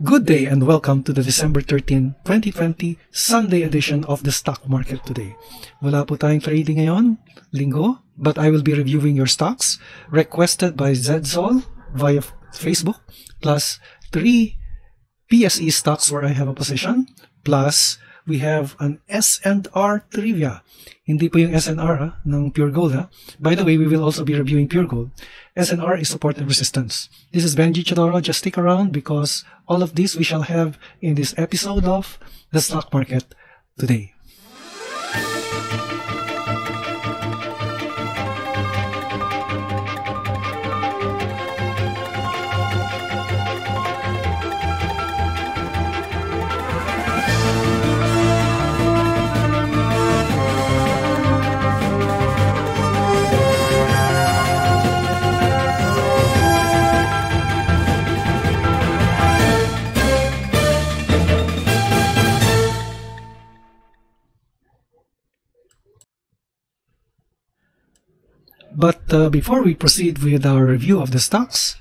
Good day and welcome to the December 13, 2020 Sunday edition of the Stock Market Today. Wala po tayong trading ngayon, linggo, but I will be reviewing your stocks requested by Zedzol via Facebook, plus 3 PSE stocks where I have a position, plus we have an S&R trivia. Hindi po yung SNR ng Pure Gold. By the way, we will also be reviewing Pure Gold. SNR is support and resistance. This is Benji Chidoro. Just stick around because all of this we shall have in this episode of the Stock Market Today. But before we proceed with our review of the stocks,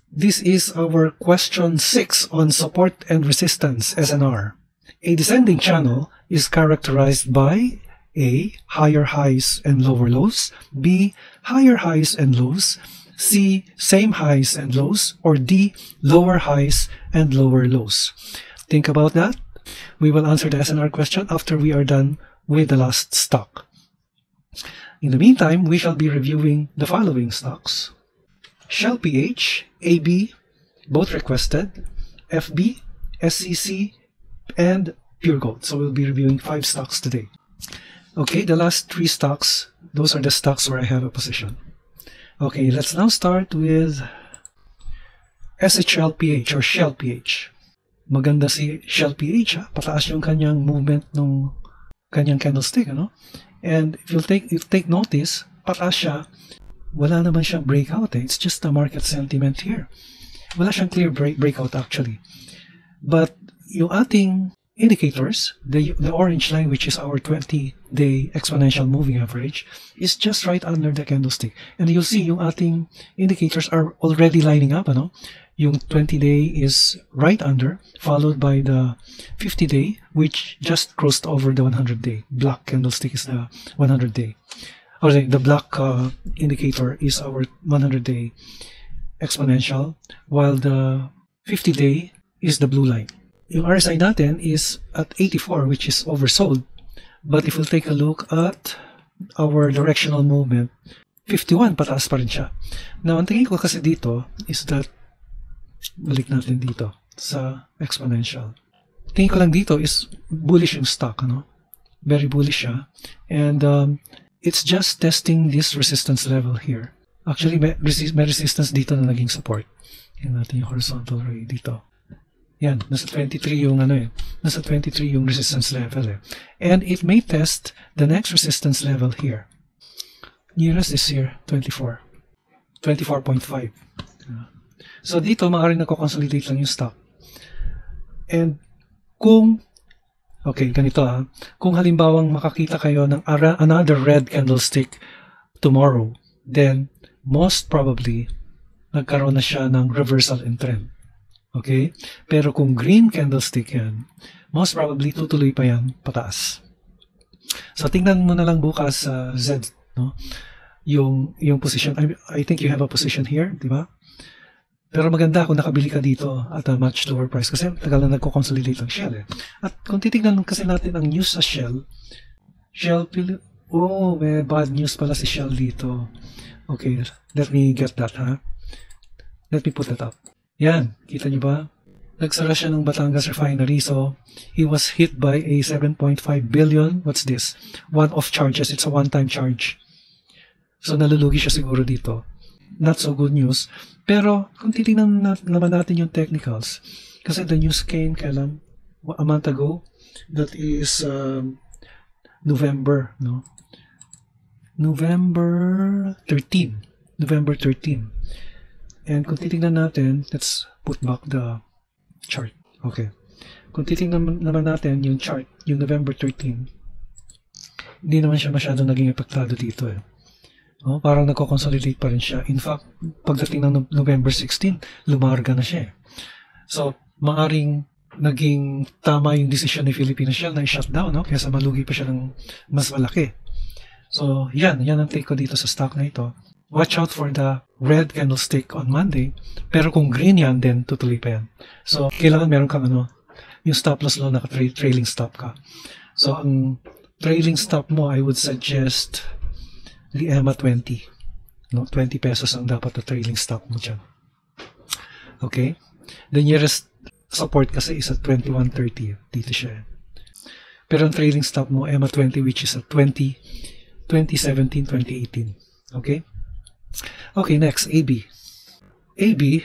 this is our question 6 on support and resistance SNR. A descending channel is characterized by A. Higher highs and lower lows, B. Higher highs and lows, C. Same highs and lows, or D. Lower highs and lower lows. Think about that. We will answer the SNR question after we are done with the last stock. In the meantime, we shall be reviewing the following stocks: Shell PH, AB, both requested, FB, SCC, and Pure Gold. So we'll be reviewing 5 stocks today. Okay, the last 3 stocks, those are the stocks where I have a position. Okay, let's now start with SHL PH or Shell PH. Maganda si Shell PH, pataas yung kanyang movement ng kanyang candlestick, ano? And if you take notice, pataas siya, wala naman siyang breakout. It's just the market sentiment here. Wala siyang clear breakout actually. But yung ating indicators, the orange line, which is our 20-day exponential moving average, is just right under the candlestick. And you'll see yung ating indicators are already lining up. Ano? Yung 20-day is right under, followed by the 50-day, which just crossed over the 100-day. Black candlestick is the 100-day. Or the black indicator is our 100-day exponential, while the 50-day is the blue line. Yung RSI natin is at 84, which is oversold. But if we'll take a look at our directional movement, 51, pataas pa rin siya. Now, ang tingin ko kasi dito is that balik natin dito sa exponential. Tingin ko lang dito is bullish yung stock, ano? Very bullish siya. And it's just testing this resistance level here. Actually, may resistance dito na naging support. Tingnan natin yung horizontal ray dito. Yan, nasa 23 yung ano nasa 23 yung resistance level And it may test the next resistance level here. Nearest is here, 24. 24.5. So dito, maaaring nagko-consolidate lang yung stock. And kung, okay, ganito kung halimbawang makakita kayo ng another red candlestick tomorrow, then most probably, nagkaroon na siya ng reversal in trend. Okay? Pero kung green candlestick yan, most probably tutuloy pa yan pataas. So tingnan mo na lang bukas sa Z, no? Yung position. I think you have a position here, di ba? Pero maganda kung nakabili ka dito at a much lower price kasi tagal na nagko-consolidate ang Shell At kung titignan kasi natin ang news sa Shell, may bad news pala si Shell dito. Okay, let me get that, Let me put that up. Yan, kita niyo ba? Nagsara siya ng Batangas Refinery, so he was hit by a 7.5 billion. What's this? One-off charges. It's a one-time charge. So nalulugi siya siguro dito. Not so good news. Pero kung titingnan naman natin yung technicals, kasi the news came kailan? A month ago. That is November, no? November 13. And kung titingnan natin, let's put back the chart. Okay. Kung titingnan naman natin yung chart, yung November 13, hindi naman siya masyadong naging epektado dito Oh, parang nagko-consolidate pa rin siya. In fact, pagdating ng November 16, lumarga na siya So, maaring naging tama yung desisyon ni Philippine Shell na i-shutdown, no? Kaysa malugi pa siya ng mas malaki. So, yan ang take ko dito sa stock na ito. Watch out for the red candlestick on Monday. Pero kung green yan, then tutuloy pa yan. So, kailangan meron kang yung stop loss low, trailing stop ka. So, ang trailing stop mo, I would suggest the EMA 20. No? 20 pesos ang dapat na trailing stop mo dyan. Okay? The nearest support kasi is at 21.30. Dito siya. Pero ang trailing stop mo, EMA 20, which is at 2017, 2018. Okay? Okay, next, AB. AB,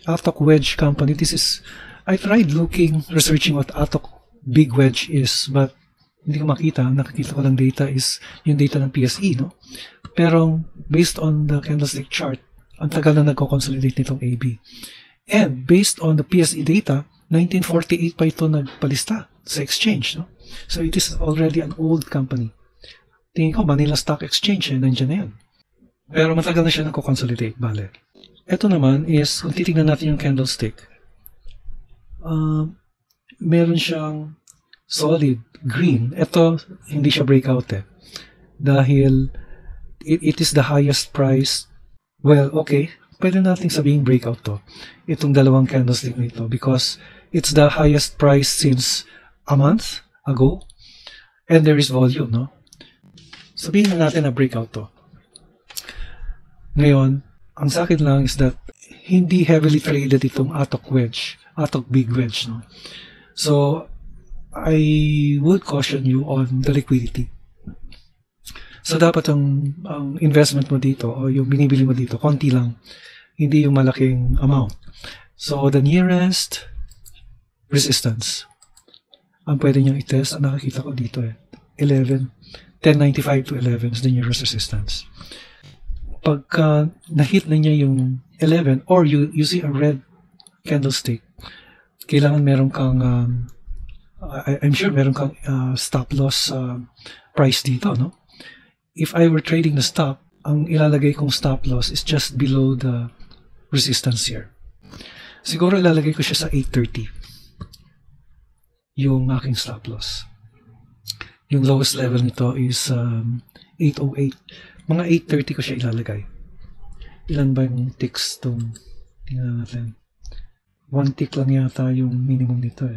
Atok Wedge Company. This is, I tried researching what Atok Big Wedge is, but hindi ko makita. Ang nakikita ko lang data is yung data ng PSE, no? Pero based on the candlestick chart, ang tagal na nagko-consolidate nitong AB. And based on the PSE data, 1948 pa ito nagpalista sa exchange, no? So it is already an old company. Tingin ko, Manila Stock Exchange, nandiyan na yan. Pero matagal na siya nagko-consolidate, bale. Ito naman is, kung titignan natin yung candlestick, meron siyang solid green. Ito, hindi siya breakout dahil it is the highest price. Well, okay, pwede natin sabihin breakout to. Itong dalawang candlestick nito because it's the highest price since a month ago and there is volume, no? Sabihin na natin na breakout to. Ngayon, ang sa akin lang is that hindi heavily traded itong Atok Big Wedge, no? So, I would caution you on the liquidity. So, dapat ang investment mo dito o yung binibili mo dito, konti lang. Hindi yung malaking amount. So, the nearest resistance, ang pwede niyong itest, ang nakakita ko dito 10.95 to 11 is the nearest resistance. Pagka na-hit na niya yung 11 or you see a red candlestick, kailangan meron kang I'm sure meron kang stop loss price dito, no? If I were trading the stock, ang ilalagay kong stop loss is just below the resistance here. Siguro ilalagay ko siya sa 830. Yung aking stop loss. Yung lowest level nito is 808. Mga 830 ko siya ilalagay. Ilan ba yung ticks itong tingnan natin? 1 tick lang yata yung minimum nito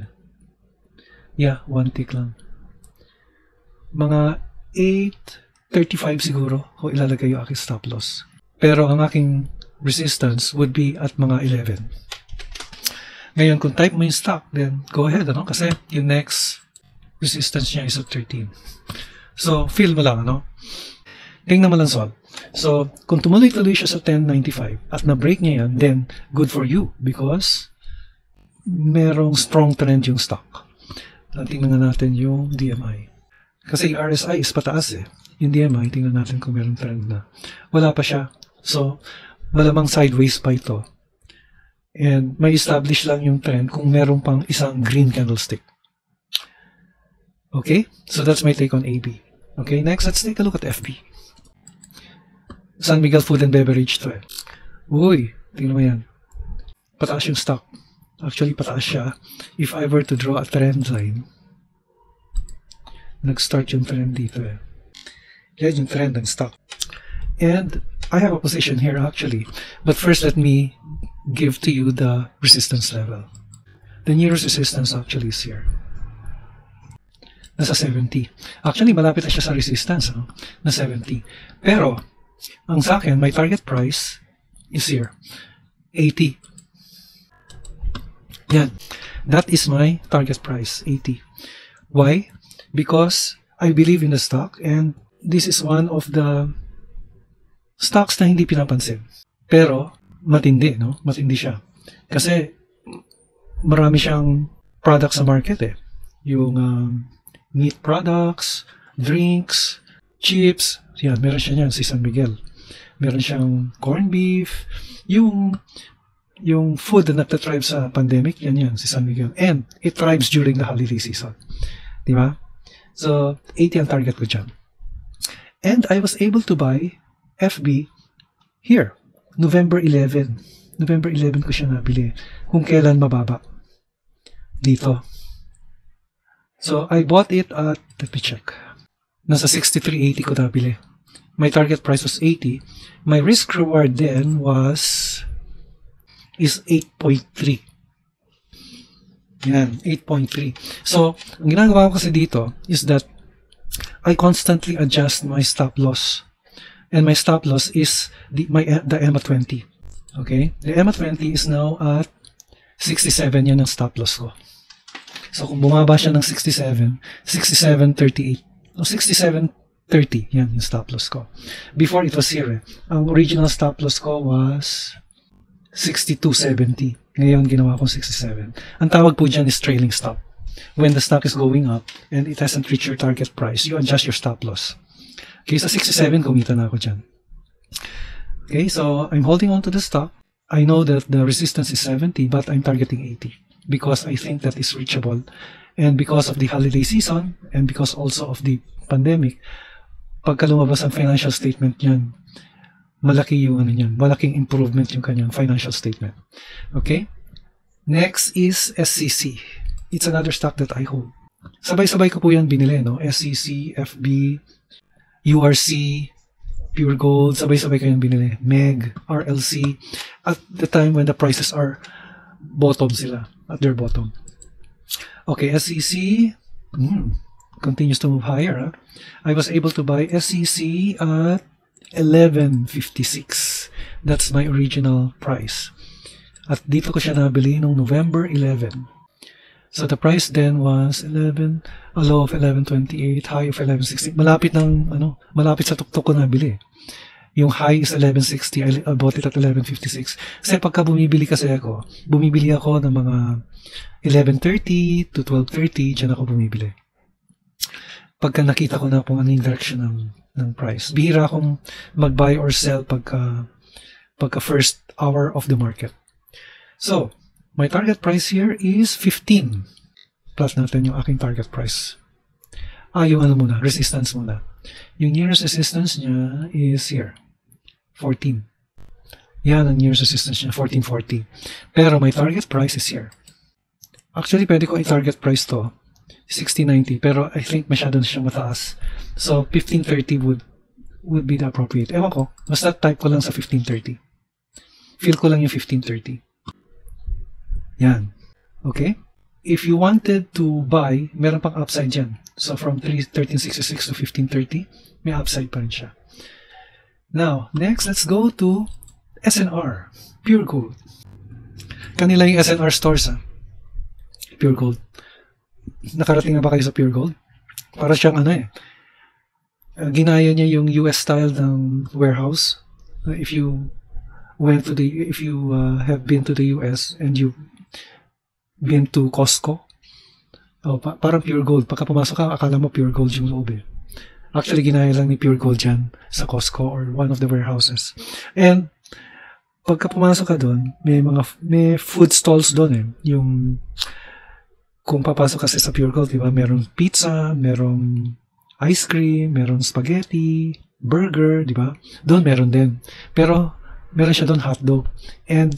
Yeah, 1 tick lang. Mga 835 siguro kung ilalagay yung aking stop loss. Pero ang aking resistance would be at mga 11. Ngayon, kung type mo yung stock, then go ahead, Kasi yung next resistance niya is at 13. So, feel mo lang, Tingnan mo lang, Sol. So, kung tumuloy-tuloy siya sa 10.95 at na-break niya yan, then good for you because merong strong trend yung stock. Tingnan natin yung DMI. Kasi yung RSI is pataas Yung DMI, tingnan natin kung merong trend na. Wala pa siya. So, malamang sideways pa ito. And may establish lang yung trend kung meron pang isang green candlestick. Okay? So that's my take on AB. Okay, next, let's take a look at FB. San Miguel Food and Beverage to Uy, tingnan mo yan. Pataas yung stock. Actually, pataas siya. If I were to draw a trend line, nag-start yung trend dito Yan yung trend ng stock. And I have a position here actually. But first, let me give to you the resistance level. The nearest resistance actually is here. Nasa 70. Actually, malapit na siya sa resistance, na 70. Pero, ang sa akin, my target price is here. 80. Yan. That is my target price, 80. Why? Because I believe in the stock and this is one of the stocks na hindi pinapansin. Pero, matindi, Matindi siya. Kasi, marami siyang products sa market Yung meat products, drinks, chips. Yan, meron siya niyan si San Miguel. Meron siyang corned beef. Yung food na nagtatribe sa pandemic, yan, si San Miguel. And it thrives during the holiday season. Diba? So, 80 ang target ko dyan. And I was able to buy FB here, November 11. November 11 ko siya nabili. Kung kailan mababa. dito. So, I bought it at, let me check. Nasa 63.80 ko nabili. My target price was 80. My risk reward then is 8.3. Yan, 8.3. So, ang ginagawa ko kasi dito is that I constantly adjust my stop loss. And my stop loss is the EMA 20. Okay? The EMA 20 is now at 67. Yan ang stop loss ko. So, kung bumaba siya ng 67, 67.38. O 67.30. Yan yung stop loss ko. Before, it was here. Ang original stop loss ko was 62.70. Ngayon, ginawa ko 67. Ang tawag po dyan is trailing stop. When the stock is going up and it hasn't reached your target price, you adjust your stop loss. Okay, sa 67, kumita na ako dyan. Okay, so I'm holding on to the stock. I know that the resistance is 70, but I'm targeting 80 because I think that is reachable. And because of the holiday season and because also of the pandemic, pagka lumabas ang financial statement niyan, malaki yung malaking improvement yung kanyang financial statement. Okay? Next is SCC. It's another stock that I hold. Sabay-sabay ko po yan binili, no? SCC, FB, URC, Pure Gold, sabay-sabay ko yan binili. MEG, RLC, at the time when the prices are bottom sila, at their bottom. Okay, SCC continues to move higher. Huh? I was able to buy SCC at 11.56. That's my original price. At dito ko siya nabili noong November 11. So the price then was 11, a low of 11.28, high of 11.60. Malapit sa tuktok ko nabili. Yung high is 11.60. I bought it at 11.56. Kasi pagka bumibili ako ng mga 11.30 to 12.30, dyan ako bumibili. Pagka nakita ko na kung ano yung direction ng price. Bihira akong mag-buy or sell pagka first hour of the market. So, my target price here is 15. Plus natin yung aking target price. Yung resistance muna. Yung nearest resistance niya is here. 14. Yan ang nearest resistance niya, 14.40. Pero my target price is here. Actually, pwede ko i-target price to 16.90, pero I think masyado na siya mataas. So, 15.30 would be the appropriate. Ewan ko, basta type ko lang sa 15.30. Feel ko lang yung 15.30. Yan. Okay? If you wanted to buy, meron pang upside dyan. So, from 13.66 to 15.30, may upside pa rin siya. Now, next, let's go to SNR, Pure Gold. Kanila yung SNR stores, ha? Pure Gold. Nakarating na ba kayo sa Pure Gold? Para siyang ginaya niya yung US style ng warehouse. If you have been to the US and you've been to Costco, parang Pure Gold. Pagka pumasok ka, akala mo Pure Gold yung loob eh. Actually, ginaya lang ni Pure Gold dyan sa Costco or one of the warehouses. And pagka pumasok ka doon, may food stalls doon eh. Yung kung papasok kasi sa Pure Gold, diba? Merong pizza, merong ice cream, merong spaghetti, burger, diba? Doon meron din. Pero meron siya doon hotdog. And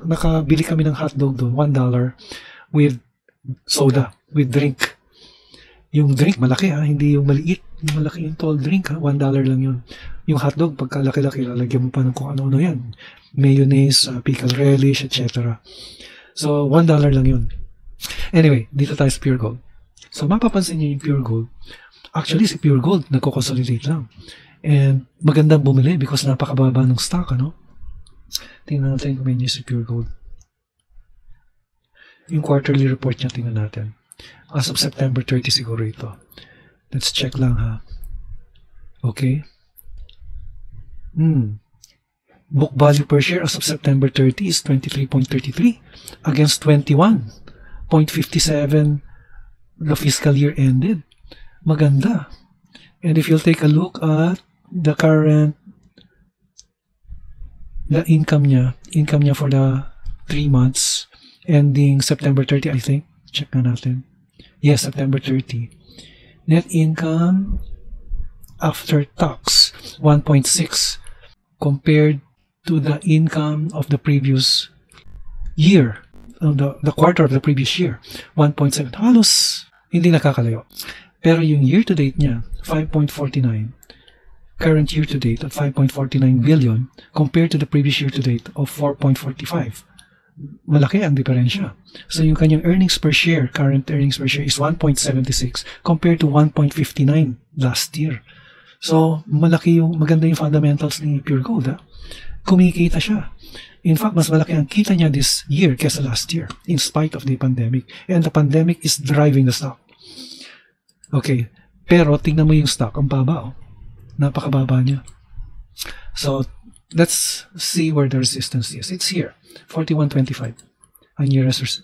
nakabili kami ng hotdog doon, $1 with soda, with drink. Yung drink, malaki hindi yung maliit. Yung malaki yung tall drink $1 lang yun. Yung hotdog, pagka laki-laki, lalagyan mo pa ng kung ano-ano yan. Mayonnaise, pickle relish, etc. So, $1 lang yun. Anyway, dito tayo sa Pure Gold. So, mapapansin niyo yung Pure Gold. Actually, si Pure Gold, nagko-consolidate lang. And magandang bumili because napakababa ng stock, ano? Tingnan natin kung may news si Pure Gold. Yung quarterly report niya, tingnan natin. As of September 30 siguro ito. Let's check lang, ha? Okay. Book value per share as of September 30 is 23.33 against 21.57 the fiscal year ended. Maganda. And if you'll take a look at the income niya for the 3 months ending September 30, I think. Check na natin. Yes, September 30. Net income after tax, 1.6 compared to the income of the previous year the quarter of the previous year, 1.7. Halos hindi nakakalayo. Pero yung year-to-date niya, 5.49. Current year-to-date at 5.49 billion compared to the previous year-to-date of 4.45. Malaki ang diferensya. So yung kanyang earnings per share, current earnings per share is 1.76 compared to 1.59 last year. So maganda yung fundamentals ni Pure Gold. Kumikita siya. In fact, mas malaki ang kita niya this year kesa last year in spite of the pandemic. And the pandemic is driving the stock. Okay. Pero tingnan mo yung stock, ang baba. Napakababa niya. So let's see where the resistance is. It's here. 41.25. Ang nearest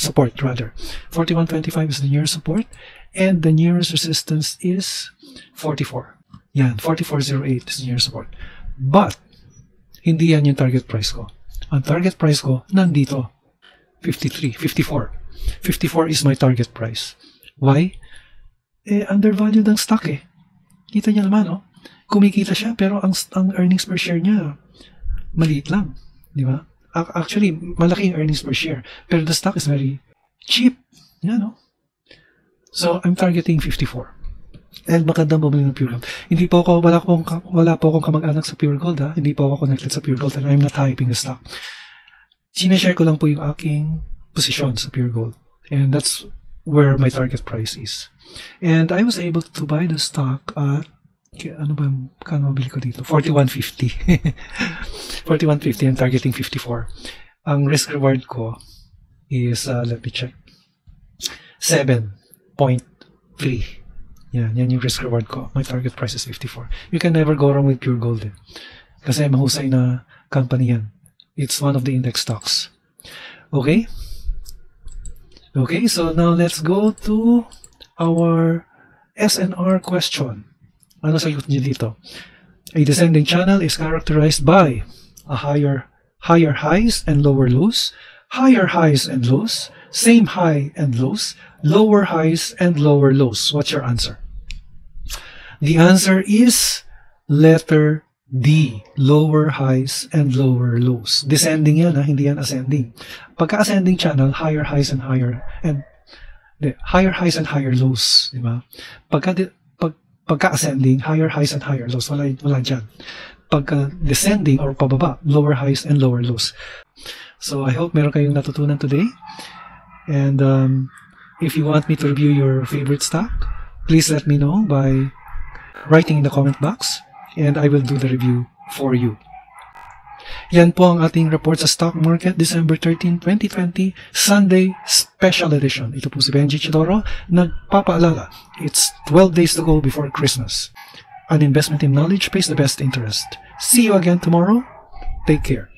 support rather. 41.25 is the nearest support. And the nearest resistance is 44. Yan, 44.08 is the nearest support. But hindi yan yung target price ko. Ang target price ko, nandito. 53, 54. 54 is my target price. Why? Undervalued ang stock eh. Kita niya naman, no? Kumikita siya, pero ang earnings per share niya, maliit lang. Di ba? Actually, malaking earnings per share. Pero the stock is very cheap. Yan, no? So, I'm targeting 54. And magandang bumili ng Pure Gold. Wala po akong kamag-anak sa Pure Gold, ha? Hindi po ako connected sa Pure Gold and I'm not hyping the stock. Sinashare ko lang po yung aking posisyon sa Pure Gold. And that's where my target price is. And I was able to buy the stock at, kano mabili ko dito? 41.50. 41.50, I'm targeting 54. Ang risk reward ko is, let me check, 7.3. Yan yung risk reward ko. My target price is 54. You can never go wrong with Pure Gold. Kasi mahusay na company yan. It's one of the index stocks. Okay? Okay, so now let's go to our SNR question. Ano sagot niyo dito? A descending channel is characterized by a higher highs and lower lows, higher highs and lows, same high and lows, lower highs and lower lows. What's your answer? The answer is letter D, lower highs and lower lows. Descending yan, hindi yan ascending. Pagka-ascending channel, higher highs and higher lows, di ba? Pagka-ascending, higher highs and higher lows, wala dyan. Pagka-descending or pababa, lower highs and lower lows. So I hope meron kayong natutunan today. And if you want me to review your favorite stock, please let me know by writing in the comment box and I will do the review for you. Yan po ang ating report sa stock market December 13, 2020, Sunday Special Edition. Ito po si Benji Chidoro, nagpapaalala. It's 12 days to go before Christmas. An investment in knowledge pays the best interest. See you again tomorrow. Take care.